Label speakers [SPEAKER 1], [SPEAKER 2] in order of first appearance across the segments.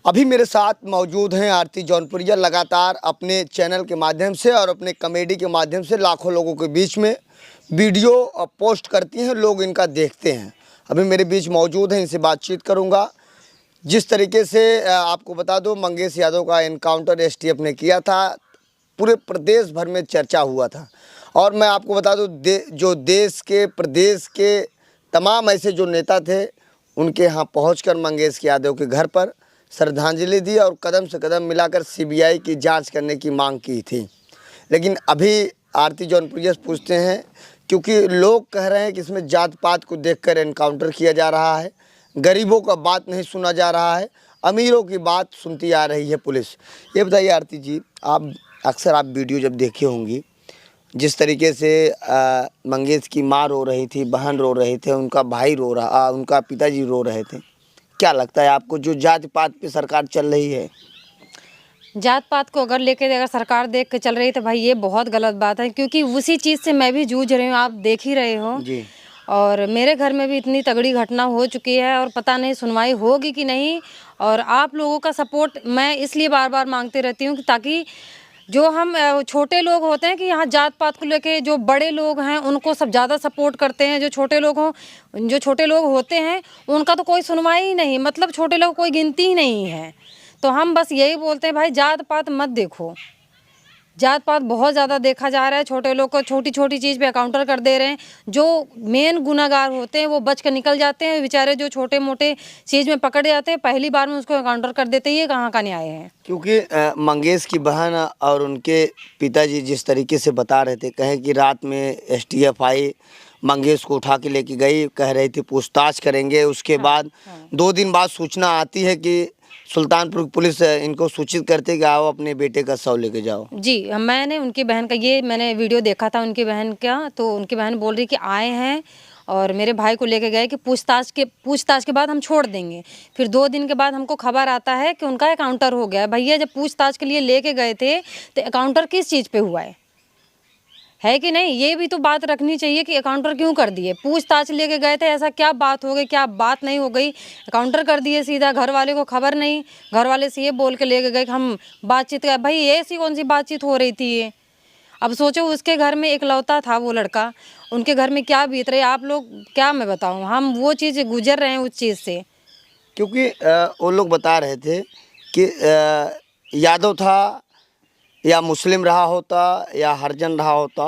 [SPEAKER 1] अभी मेरे साथ मौजूद हैं आरती जौनपुरिया। लगातार अपने चैनल के माध्यम से और अपने कॉमेडी के माध्यम से लाखों लोगों के बीच में वीडियो पोस्ट करती हैं, लोग इनका देखते हैं। अभी मेरे बीच मौजूद हैं, इनसे बातचीत करूंगा। जिस तरीके से आपको बता दूं, मंगेश यादव का एनकाउंटर एसटीएफ ने किया था, पूरे प्रदेश भर में चर्चा हुआ था। और मैं आपको बता दूं, जो देश के प्रदेश के तमाम ऐसे जो नेता थे, उनके यहाँ पहुंचकर मंगेश यादव के घर पर श्रद्धांजलि दी और कदम से कदम मिलाकर सीबीआई की जांच करने की मांग की थी। लेकिन अभी आरती जौनपुरिया से पूछते हैं, क्योंकि लोग कह रहे हैं कि इसमें जात पात को देखकर एनकाउंटर किया जा रहा है, गरीबों का बात नहीं सुना जा रहा है, अमीरों की बात सुनती आ रही है पुलिस। ये बताइए आरती जी, आप अक्सर वीडियो जब देखी होंगी, जिस तरीके से मंगेश की माँ रो रही थी, बहन रो रहे थे, उनका भाई उनका पिताजी रो रहे थे, क्या लगता है आपको जो जात पात पे सरकार चल रही है?
[SPEAKER 2] जात पात को अगर सरकार देख के चल रही है तो भाई ये बहुत गलत बात है, क्योंकि उसी चीज़ से मैं भी जूझ रही हूँ, आप देख ही रहे हो
[SPEAKER 1] जी।
[SPEAKER 2] और मेरे घर में भी इतनी तगड़ी घटना हो चुकी है और पता नहीं सुनवाई होगी कि नहीं। और आप लोगों का सपोर्ट मैं इसलिए बार बार मांगती रहती हूँ कि ताकि जो हम छोटे लोग होते हैं कि यहाँ जात पात को लेके जो बड़े लोग हैं उनको सब ज़्यादा सपोर्ट करते हैं, जो छोटे लोग होते हैं उनका तो कोई सुनवाई ही नहीं, मतलब छोटे लोग कोई गिनती ही नहीं है। तो हम बस यही बोलते हैं भाई, जात पात मत देखो। जात पात बहुत ज़्यादा देखा जा रहा है, छोटे लोग को छोटी छोटी चीज़ पे काउंटर कर दे रहे हैं। जो मेन गुनाहगार होते हैं वो बच कर निकल जाते हैं, बेचारे जो छोटे मोटे चीज़ में पकड़े जाते हैं पहली बार में उसको काउंटर कर देते हैं। ये कहाँ का न्याय है?
[SPEAKER 1] क्योंकि मंगेश की बहन और उनके पिताजी जिस तरीके से बता रहे थे, कहे कि रात में एसटीएफ आई, मंगेश को उठा के लेके गई, कह रही थी पूछताछ करेंगे। उसके बाद 2 दिन बाद सूचना आती है कि सुल्तानपुर पुलिस इनको सूचित करते कि आओ अपने बेटे का शव लेके जाओ।
[SPEAKER 2] जी, मैंने उनकी बहन का मैंने वीडियो देखा था उनकी बहन का, तो उनकी बहन बोल रही कि आए हैं और मेरे भाई को लेके गए कि पूछताछ के बाद हम छोड़ देंगे। फिर 2 दिन के बाद हमको खबर आता है कि उनका एनकाउंटर हो गया। भैया, जब पूछताछ के लिए लेके गए थे तो एनकाउंटर किस चीज़ पे हुआ है कि नहीं? ये भी तो बात रखनी चाहिए कि एनकाउंटर क्यों कर दिए। पूछताछ लेके गए थे, ऐसा क्या बात हो गई, क्या बात नहीं हो गई, एनकाउंटर कर दिए सीधा। घर वाले को खबर नहीं, घर वाले से ये बोल के लेके गए कि हम बातचीत कर। भाई ऐसी कौन सी बातचीत हो रही थी ये? अब सोचो, उसके घर में इकलौता था वो लड़का, उनके घर में क्या बीत रही, आप लोग क्या मैं बताऊँ, हम वो चीज़ गुजर रहे हैं उस चीज़ से।
[SPEAKER 1] क्योंकि वो लोग बता रहे थे कि यादव था या मुस्लिम रहा होता या हरिजन रहा होता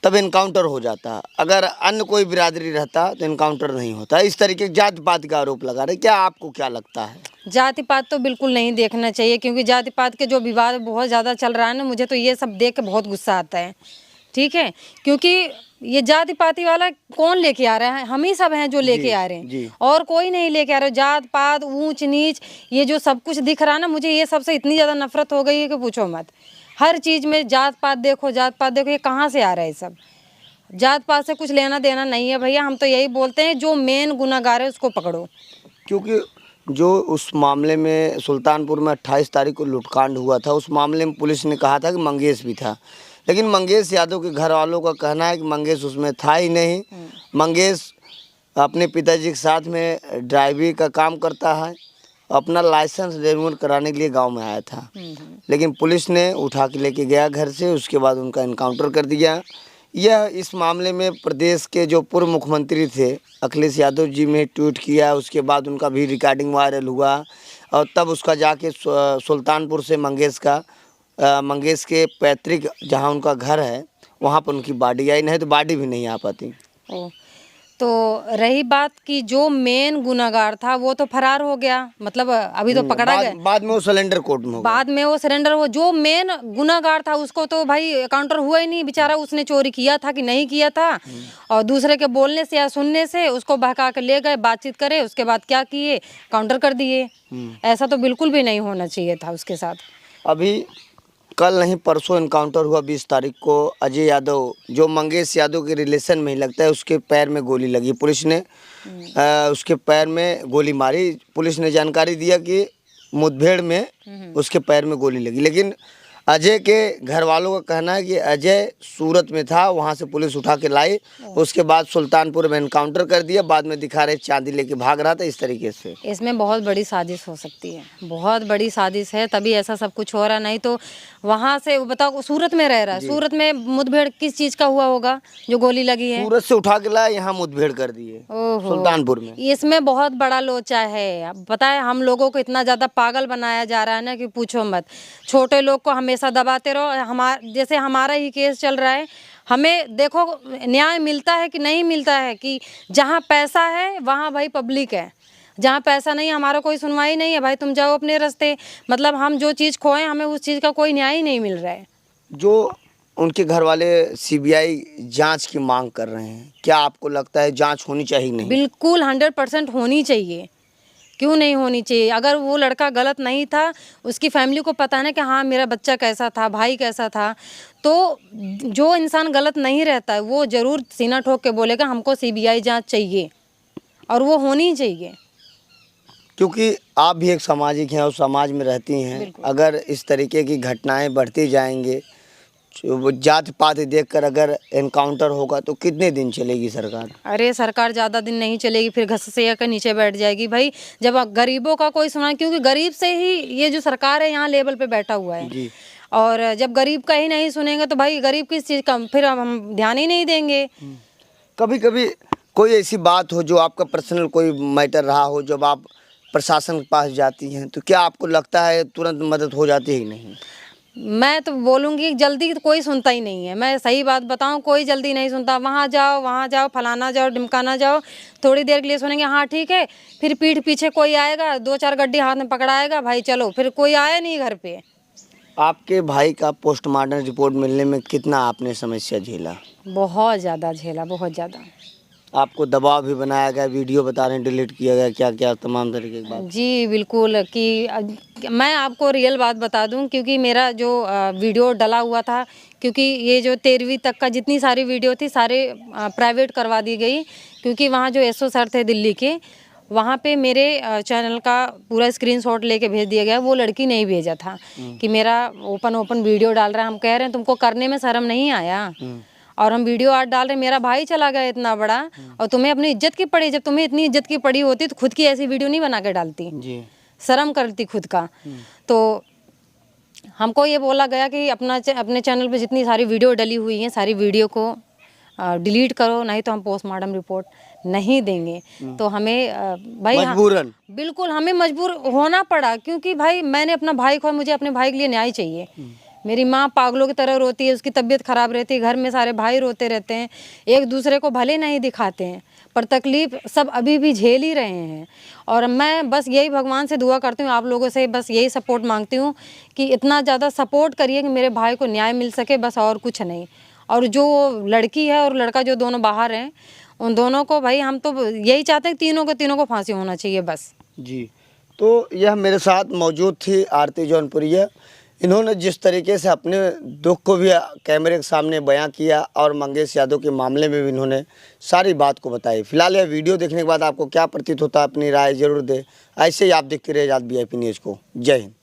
[SPEAKER 1] तब इनकाउंटर हो जाता, अगर अन्य कोई बिरादरी रहता तो इनकाउंटर नहीं होता। इस तरीके के जाति पात का आरोप लगा रहे, क्या आपको क्या लगता है?
[SPEAKER 2] जाति पात तो बिल्कुल नहीं देखना चाहिए, क्योंकि जाति पात के जो विवाद बहुत ज़्यादा चल रहा है ना, मुझे तो ये सब देख के बहुत गुस्सा आता है। ठीक है, क्योंकि ये जाति पाति वाला कौन लेके आ रहा है? हम ही सब हैं जो लेके आ रहे हैं, और कोई नहीं लेके आ रहे। जात पात, ऊंच नीच, ये जो सब कुछ दिख रहा है ना, मुझे ये सबसे इतनी ज़्यादा नफरत हो गई है कि पूछो मत। हर चीज़ में जात पात देखो, जात पात देखो, ये कहाँ से आ रहा है सब? जात पात से कुछ लेना देना नहीं है भैया। हम तो यही बोलते हैं, जो मेन गुनाहगार है उसको पकड़ो।
[SPEAKER 1] क्योंकि जो उस मामले में सुल्तानपुर में 28 तारीख को लूटकांड हुआ था, उस मामले में पुलिस ने कहा था कि मंगेश भी था, लेकिन मंगेश यादव के घर वालों का कहना है कि मंगेश उसमें था ही नहीं। मंगेश अपने पिताजी के साथ में ड्राइवरी का काम करता है, अपना लाइसेंस रिन्यूअल कराने के लिए गांव में आया था, लेकिन पुलिस ने उठा के लेके गया घर से। उसके बाद उनका एनकाउंटर कर दिया। यह इस मामले में प्रदेश के जो पूर्व मुख्यमंत्री थे अखिलेश यादव जी ने ट्वीट किया, उसके बाद उनका भी रिकॉर्डिंग वायरल हुआ और तब उसका जाके सुल्तानपुर से मंगेश के पैतृक जहां उनका घर है वहां पर उनकी बॉडी आई, नहीं तो बॉडी भी नहीं आ पाती।
[SPEAKER 2] तो रही बात कि जो मेन गुनाहगार था वो तो फरार हो गया, मतलब अभी तो पकड़ा गया।
[SPEAKER 1] बाद में वो सरेंडर कोर्ट में हो गया।
[SPEAKER 2] बाद में वो सरेंडर हो। जो मेन गुनाहगार था उसको तो भाई काउंटर हुआ ही नहीं, बेचारा उसने चोरी किया था कि नहीं किया था, और दूसरे के बोलने से या सुनने से उसको बहका के ले गए, बातचीत करे, उसके बाद क्या किए, काउंटर कर दिए। ऐसा तो बिल्कुल भी नहीं होना चाहिए था उसके साथ। अभी
[SPEAKER 1] कल नहीं परसों एनकाउंटर हुआ 20 तारीख को। अजय यादव जो मंगेश यादव के रिलेशन में ही लगता है, उसके पैर में गोली लगी। पुलिस ने उसके पैर में गोली मारी। पुलिस ने जानकारी दिया कि मुठभेड़ में उसके पैर में गोली लगी, लेकिन अजय के घर वालों का कहना है कि अजय सूरत में था, वहां से पुलिस उठा के लाई, उसके बाद सुल्तानपुर में एनकाउंटर कर दिया, बाद में दिखा रहे चांदी लेके भाग रहा था, इस तरीके से।
[SPEAKER 2] इसमें बहुत बड़ी साजिश हो सकती है, बहुत बड़ी साजिश है, तभी ऐसा सब कुछ हो रहा। नहीं तो वहां से बताओ, सूरत में रह रहा है, सूरत में मुठभेड़ किस चीज का हुआ होगा जो गोली लगी है?
[SPEAKER 1] सूरत से उठा के लाया, यहाँ मुठभेड़ कर दी है
[SPEAKER 2] ओहो,
[SPEAKER 1] सुल्तानपुर में।
[SPEAKER 2] इसमें बहुत बड़ा लोचा है। अब पता है, हम लोगों को इतना ज्यादा पागल बनाया जा रहा है ना कि पूछो मत। छोटे लोग को हमेशा दबाते रहो। जैसे हमारा ही केस चल रहा है, हमें देखो न्याय मिलता है कि नहीं मिलता है, कि जहाँ पैसा है वहाँ भाई पब्लिक है, जहाँ पैसा नहीं हमारा कोई सुनवाई नहीं है, भाई तुम जाओ अपने रास्ते। मतलब हम जो चीज़ खोए, हमें उस चीज़ का कोई न्याय ही नहीं मिल रहा है।
[SPEAKER 1] जो उनके घर वाले सीबीआई जांच की मांग कर रहे हैं, क्या आपको लगता है जांच होनी चाहिए? नहीं,
[SPEAKER 2] बिल्कुल 100% होनी चाहिए। क्यों नहीं होनी चाहिए? अगर वो लड़का गलत नहीं था, उसकी फैमिली को पता है ना कि हाँ मेरा बच्चा कैसा था, भाई कैसा था, तो जो इंसान गलत नहीं रहता है वो ज़रूर सीना ठोक के बोलेगा हमको सीबीआई जांच चाहिए, और वो होनी चाहिए।
[SPEAKER 1] क्योंकि आप भी एक सामाजिक हैं और समाज में रहती हैं। अगर इस तरीके की घटनाएं बढ़ती जाएंगे, वो जात पात देखकर अगर एनकाउंटर होगा तो कितने दिन चलेगी सरकार?
[SPEAKER 2] अरे सरकार ज़्यादा दिन नहीं चलेगी, फिर घस से आकर नीचे बैठ जाएगी भाई। जब गरीबों का कोई सुना, क्योंकि गरीब से ही ये जो सरकार है यहाँ लेवल पे बैठा हुआ है
[SPEAKER 1] जी।
[SPEAKER 2] और जब गरीब का ही नहीं सुनेंगे तो भाई गरीब किस चीज़ का, फिर हम ध्यान ही नहीं देंगे।
[SPEAKER 1] कभी कभी कोई ऐसी बात हो जो आपका पर्सनल कोई मैटर रहा हो, जब आप प्रशासन के पास जाती हैं तो क्या आपको लगता है तुरंत मदद हो जाती है कि नहीं?
[SPEAKER 2] मैं तो बोलूँगी जल्दी तो कोई सुनता ही नहीं है। मैं सही बात बताऊँ, कोई जल्दी नहीं सुनता। वहाँ जाओ, फलाना जाओ, ढिमकाना जाओ, थोड़ी देर के लिए सुनेंगे हाँ ठीक है, फिर पीठ पीछे कोई आएगा, 2-4 गड्डी हाथ में पकड़ाएगा, भाई चलो, फिर कोई आया नहीं घर पे।
[SPEAKER 1] आपके भाई का पोस्टमार्टम रिपोर्ट मिलने में कितना आपने समस्या झेला?
[SPEAKER 2] बहुत ज़्यादा झेला, बहुत ज़्यादा।
[SPEAKER 1] आपको दबाव भी बनाया गया, वीडियो बता रहे हैं डिलीट किया गया, क्या क्या तमाम तरीके की बात?
[SPEAKER 2] जी बिल्कुल, कि मैं आपको रियल बात बता दूं, क्योंकि मेरा जो वीडियो डला हुआ था, क्योंकि ये जो 13वीं तक का जितनी सारी वीडियो थी सारे प्राइवेट करवा दी गई, क्योंकि वहाँ जो एसओ सर थे दिल्ली के, वहाँ पे मेरे चैनल का पूरा स्क्रीनशॉट लेके भेज दिया गया। वो लड़की नहीं भेजा था कि मेरा ओपन वीडियो डाल रहा है। हम कह रहे हैं तुमको करने में शर्म नहीं आया, और हम वीडियो आज डाल रहे हैं, मेरा भाई चला गया इतना बड़ा, और तुम्हें अपनी इज्जत की पड़ी। जब तुम्हें इतनी इज्जत की पड़ी होती तो खुद की ऐसी वीडियो नहीं बना के डालती
[SPEAKER 1] जी,
[SPEAKER 2] शर्म करती खुद का। तो हमको ये बोला गया कि अपने चैनल पे जितनी सारी वीडियो डली हुई हैं सारी वीडियो को डिलीट करो, नहीं तो हम पोस्टमार्टम रिपोर्ट नहीं देंगे। तो हमें भाई
[SPEAKER 1] मजबूरन
[SPEAKER 2] बिल्कुल हमें मजबूर होना पड़ा, क्योंकि भाई मैंने अपना भाई खोया, मुझे अपने भाई के लिए न्याय चाहिए। मेरी माँ पागलों की तरह रोती है, उसकी तबीयत खराब रहती है, घर में सारे भाई रोते रहते हैं, एक दूसरे को भले नहीं दिखाते हैं, पर तकलीफ सब अभी भी झेल ही रहे हैं। और मैं बस यही भगवान से दुआ करती हूँ, आप लोगों से बस यही सपोर्ट मांगती हूँ कि इतना ज़्यादा सपोर्ट करिए कि मेरे भाई को न्याय मिल सके, बस और कुछ नहीं। और जो लड़की है और लड़का जो दोनों बाहर हैं, उन दोनों को भाई हम तो यही चाहते हैं कि तीनों को फांसी होना चाहिए बस।
[SPEAKER 1] जी। तो यह मेरे साथ मौजूद थी आरती जौनपुरिया। इन्होंने जिस तरीके से अपने दुख को भी कैमरे के सामने बयां किया और मंगेश यादव के मामले में भी इन्होंने सारी बात को बताई। फिलहाल यह वीडियो देखने के बाद आपको क्या प्रतीत होता है, अपनी राय जरूर दें। ऐसे ही आप देखते रहे आज़ाद VIP न्यूज़ को। जय हिंद।